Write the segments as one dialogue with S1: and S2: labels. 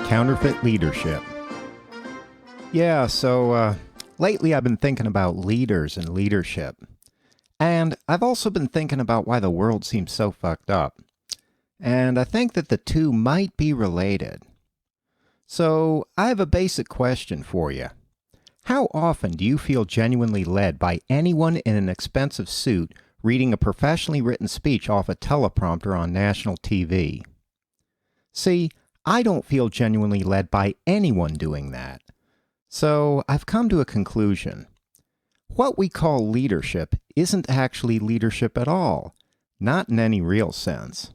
S1: Counterfeit leadership. Lately I've been thinking about leaders and leadership. And I've also been thinking about why the world seems so fucked up. And I think that the two might be related. So I have a basic question for you. How often do you feel genuinely led by anyone in an expensive suit reading a professionally written speech off a teleprompter on national TV? See, I don't feel genuinely led by anyone doing that. So I've come to a conclusion. What we call leadership isn't actually leadership at all, not in any real sense.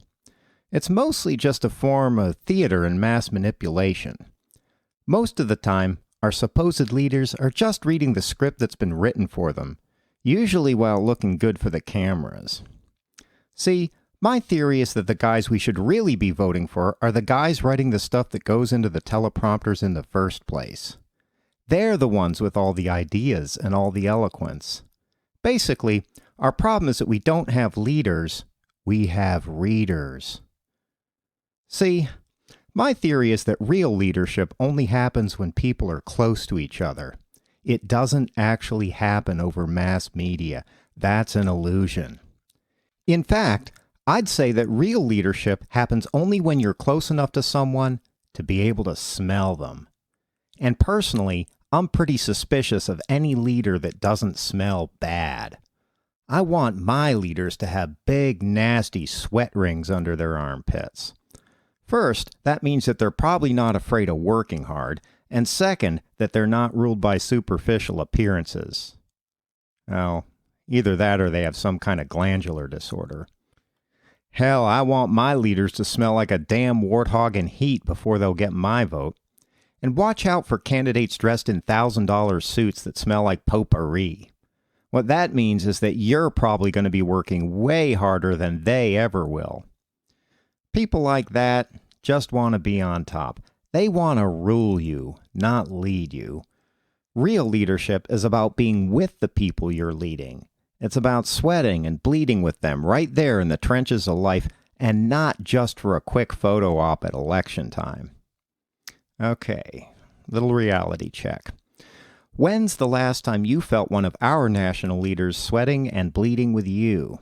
S1: It's mostly just a form of theater and mass manipulation. Most of the time, our supposed leaders are just reading the script that's been written for them, usually while looking good for the cameras. See, my theory is that the guys we should really be voting for are the guys writing the stuff that goes into the teleprompters in the first place. They're the ones with all the ideas and all the eloquence. Basically, our problem is that we don't have leaders, we have readers. See, my theory is that real leadership only happens when people are close to each other. It doesn't actually happen over mass media. That's an illusion. In fact, I'd say that real leadership happens only when you're close enough to someone to be able to smell them. And personally, I'm pretty suspicious of any leader that doesn't smell bad. I want my leaders to have big, nasty sweat rings under their armpits. First, that means that they're probably not afraid of working hard, and second, that they're not ruled by superficial appearances. Well, either that or they have some kind of glandular disorder. Hell, I want my leaders to smell like a damn warthog in heat before they'll get my vote. And watch out for candidates dressed in $1,000 suits that smell like potpourri. What that means is that you're probably going to be working way harder than they ever will. People like that just want to be on top. They want to rule you, not lead you. Real leadership is about being with the people you're leading. It's about sweating and bleeding with them right there in the trenches of life, and not just for a quick photo op at election time. Okay, little reality check. When's the last time you felt one of our national leaders sweating and bleeding with you?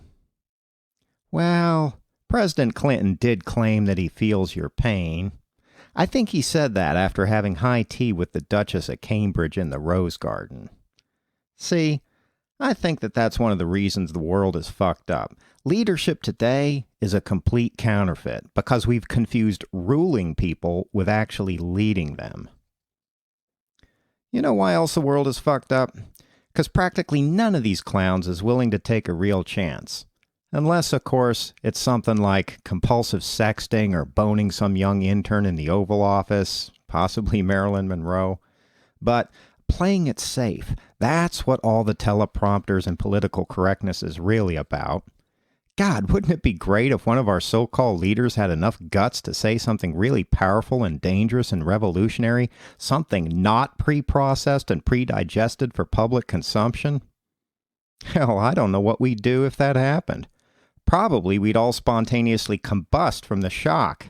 S1: Well, President Clinton did claim that he feels your pain. I think he said that after having high tea with the Duchess of Cambridge in the Rose Garden. See, I think that that's one of the reasons the world is fucked up. Leadership today is a complete counterfeit because we've confused ruling people with actually leading them. You know why else the world is fucked up? Because practically none of these clowns is willing to take a real chance. Unless, of course, it's something like compulsive sexting or boning some young intern in the Oval Office, possibly Marilyn Monroe. But playing it safe, that's what all the teleprompters and political correctness is really about. God, wouldn't it be great if one of our so-called leaders had enough guts to say something really powerful and dangerous and revolutionary, something not pre-processed and pre-digested for public consumption? Hell, I don't know what we'd do if that happened. Probably we'd all spontaneously combust from the shock.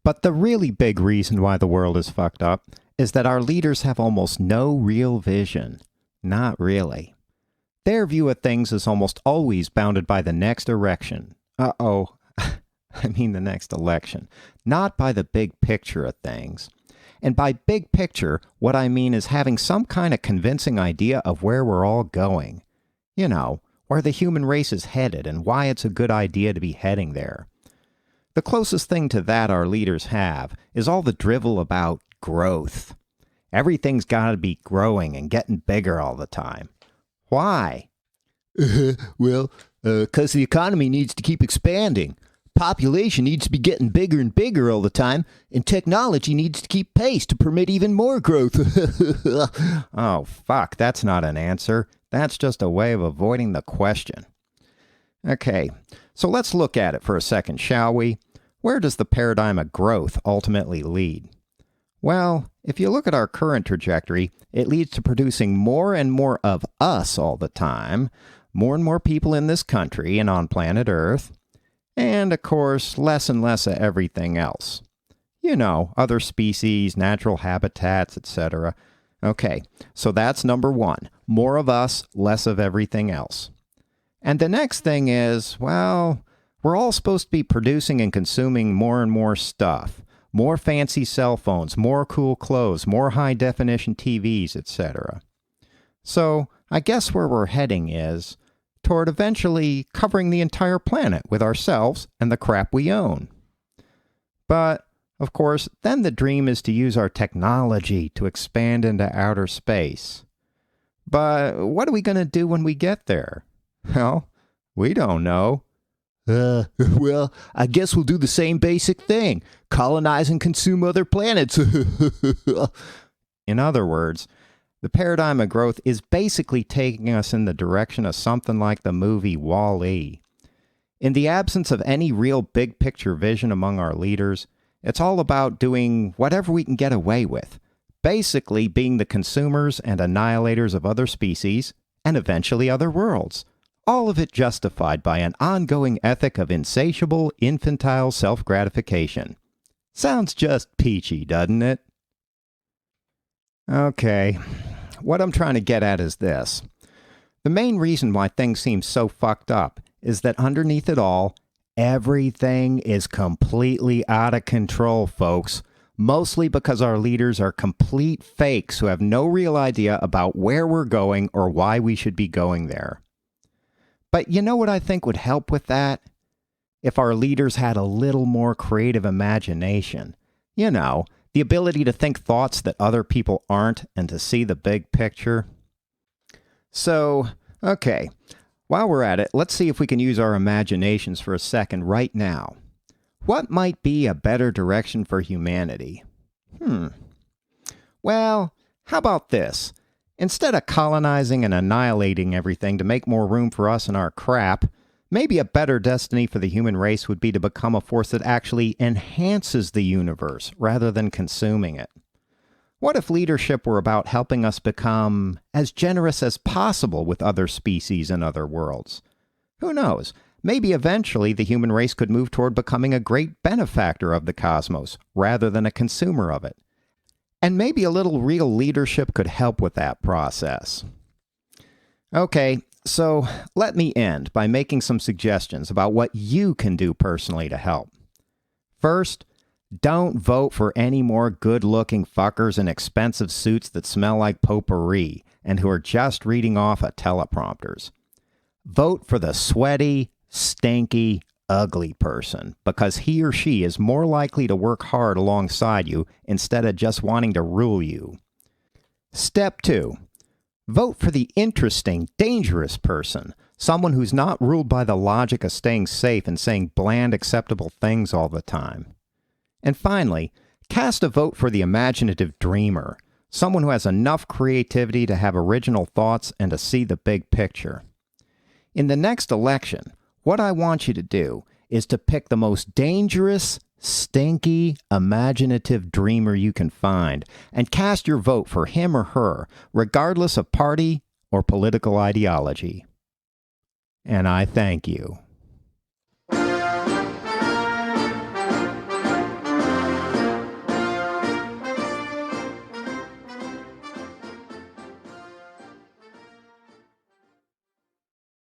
S1: But the really big reason why the world is fucked up is that our leaders have almost no real vision. Not really. Their view of things is almost always bounded by the next erection. The next election. Not by the big picture of things. And by big picture, what I mean is having some kind of convincing idea of where we're all going. You know, where the human race is headed and why it's a good idea to be heading there. The closest thing to that our leaders have is all the drivel about growth. Everything's got to be growing and getting bigger all the time. Why? Because the economy needs to keep expanding. Population needs to be getting bigger and bigger all the time, and technology needs to keep pace to permit even more growth. Oh, fuck, that's not an answer. That's just a way of avoiding the question. Okay, so let's look at it for a second, shall we? Where does the paradigm of growth ultimately lead? Well, if you look at our current trajectory, it leads to producing more and more of us all the time, more and more people in this country and on planet Earth, and, of course, less and less of everything else. You know, other species, natural habitats, etc. Okay, so that's number one. More of us, less of everything else. And the next thing is, well, we're all supposed to be producing and consuming more and more stuff. More fancy cell phones, more cool clothes, more high-definition TVs, etc. So, I guess where we're heading is toward eventually covering the entire planet with ourselves and the crap we own. But, of course, then the dream is to use our technology to expand into outer space. But what are we going to do when we get there? Well, we don't know. Well, I guess we'll do the same basic thing. Colonize and consume other planets. In other words, the paradigm of growth is basically taking us in the direction of something like the movie Wall-E. In the absence of any real big picture vision among our leaders, it's all about doing whatever we can get away with. Basically being the consumers and annihilators of other species, and eventually other worlds. All of it justified by an ongoing ethic of insatiable, infantile self-gratification. Sounds just peachy, doesn't it? Okay, what I'm trying to get at is this. The main reason why things seem so fucked up is that underneath it all, everything is completely out of control, folks. Mostly because our leaders are complete fakes who have no real idea about where we're going or why we should be going there. But you know what I think would help with that? If our leaders had a little more creative imagination. You know, the ability to think thoughts that other people aren't and to see the big picture. So, okay, while we're at it, let's see if we can use our imaginations for a second right now. What might be a better direction for humanity? Well, how about this? Instead of colonizing and annihilating everything to make more room for us and our crap, maybe a better destiny for the human race would be to become a force that actually enhances the universe rather than consuming it. What if leadership were about helping us become as generous as possible with other species and other worlds? Who knows? Maybe eventually the human race could move toward becoming a great benefactor of the cosmos rather than a consumer of it. And maybe a little real leadership could help with that process. Okay, so let me end by making some suggestions about what you can do personally to help. First, don't vote for any more good-looking fuckers in expensive suits that smell like potpourri and who are just reading off of teleprompters. Vote for the sweaty, stinky, ugly person because he or she is more likely to work hard alongside you instead of just wanting to rule you. Step 2. Vote for the interesting, dangerous person, someone who's not ruled by the logic of staying safe and saying bland, acceptable things all the time. And finally, cast a vote for the imaginative dreamer, someone who has enough creativity to have original thoughts and to see the big picture. In the next election, what I want you to do is to pick the most dangerous, stinky, imaginative dreamer you can find and cast your vote for him or her, regardless of party or political ideology. And I thank you.